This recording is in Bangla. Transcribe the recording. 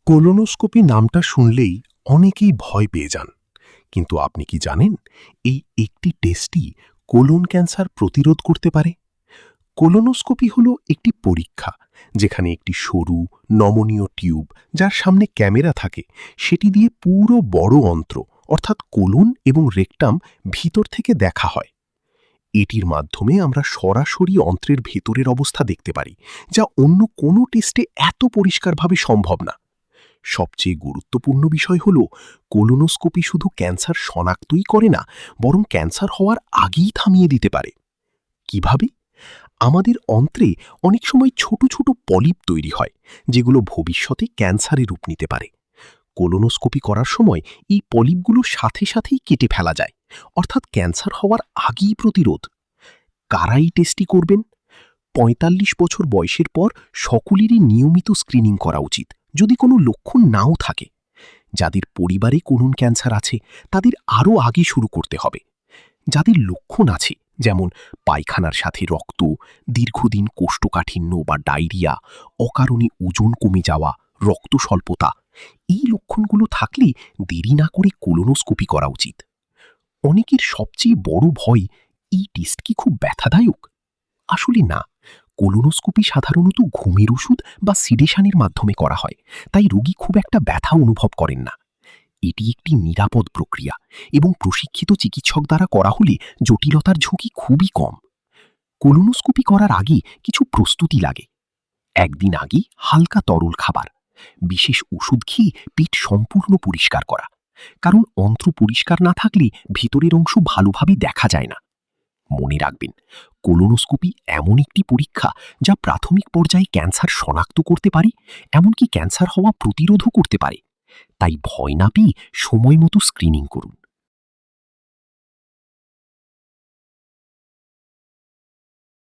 কোলোনোস্কোপি নামটা শুনলেই অনেকেই ভয় পেয়ে যান। কিন্তু আপনি কি জানেন এই একটি টেস্টই কোলন ক্যান্সার প্রতিরোধ করতে পারে? কোলোনোস্কোপি হলো একটি পরীক্ষা যেখানে একটি সরু নমনীয় টিউব, যার সামনে ক্যামেরা থাকে, সেটি দিয়ে পুরো বড় অন্ত্র অর্থাৎ কোলন এবং রেকটাম ভিতর থেকে দেখা হয়। এটির মাধ্যমে আমরা সরাসরি অন্ত্রের ভেতরের অবস্থা দেখতে পারি, যা অন্য কোনো টেস্টে এত পরিষ্কারভাবে সম্ভব না। সবচেয়ে গুরুত্বপূর্ণ বিষয় হল, কোলোনোস্কোপি শুধু ক্যান্সার শনাক্তই করে না, বরং ক্যান্সার হওয়ার আগেই থামিয়ে দিতে পারে। কিভাবে? আমাদের অন্ত্রে অনেক সময় ছোট ছোট পলিপ তৈরি হয়, যেগুলো ভবিষ্যতে ক্যান্সারে রূপ নিতে পারে। কোলোনোস্কোপি করার সময় এই পলিপগুলো সাথে সাথেই কেটে ফেলা যায়, অর্থাৎ ক্যান্সার হওয়ার আগেই প্রতিরোধ। কারা এই টেস্টটি করবেন? ৪৫ বছর বয়সের পর সকলেরই নিয়মিত স্ক্রিনিং করা উচিত, যদি কোনো লক্ষণ নাও থাকে। যাদের পরিবারে কোলন ক্যান্সার আছে তাদের আরও আগে শুরু করতে হবে। যাদের লক্ষণ আছে, যেমন পায়খানার সাথে রক্ত, দীর্ঘদিন কোষ্ঠকাঠিন্য বা ডায়রিয়া, অকারণে ওজন কমে যাওয়া, রক্ত স্বল্পতা, এই লক্ষণগুলো থাকলে দেরি না করে কোলোনোস্কোপি করা উচিত। অনেকের সবচেয়ে বড় ভয়, এই টেস্ট কি খুব ব্যথাদায়ক? আসলে না। কোলোনোস্কোপি সাধারণত ঘুমের ওষুধ বা সিডেশনের মাধ্যমে করা হয়, তাই রোগী খুব একটা ব্যথা অনুভব করেন না। এটি একটি নিরাপদ প্রক্রিয়া এবং প্রশিক্ষিত চিকিৎসক দ্বারা করা হলে জটিলতার ঝুঁকি খুবই কম। কোলোনোস্কোপি করার আগে কিছু প্রস্তুতি লাগে। একদিন আগে হালকা তরল খাবার, বিশেষ ওষুধ খেয়ে পেট সম্পূর্ণ পরিষ্কার করা, কারণ অন্ত্র পরিষ্কার না থাকলে ভিতরের অংশ ভালোভাবে দেখা যায় না। মনে রাখবেন, কোলোনোস্কোপি এমন একটি পরীক্ষা যা প্রাথমিক পর্যায়ে ক্যান্সার শনাক্ত করতে পারে, এমনকি ক্যান্সার হওয়া প্রতিরোধও করতে পারে। তাই ভয় না পেয়ে সময় মতো স্ক্রিনিং করুন।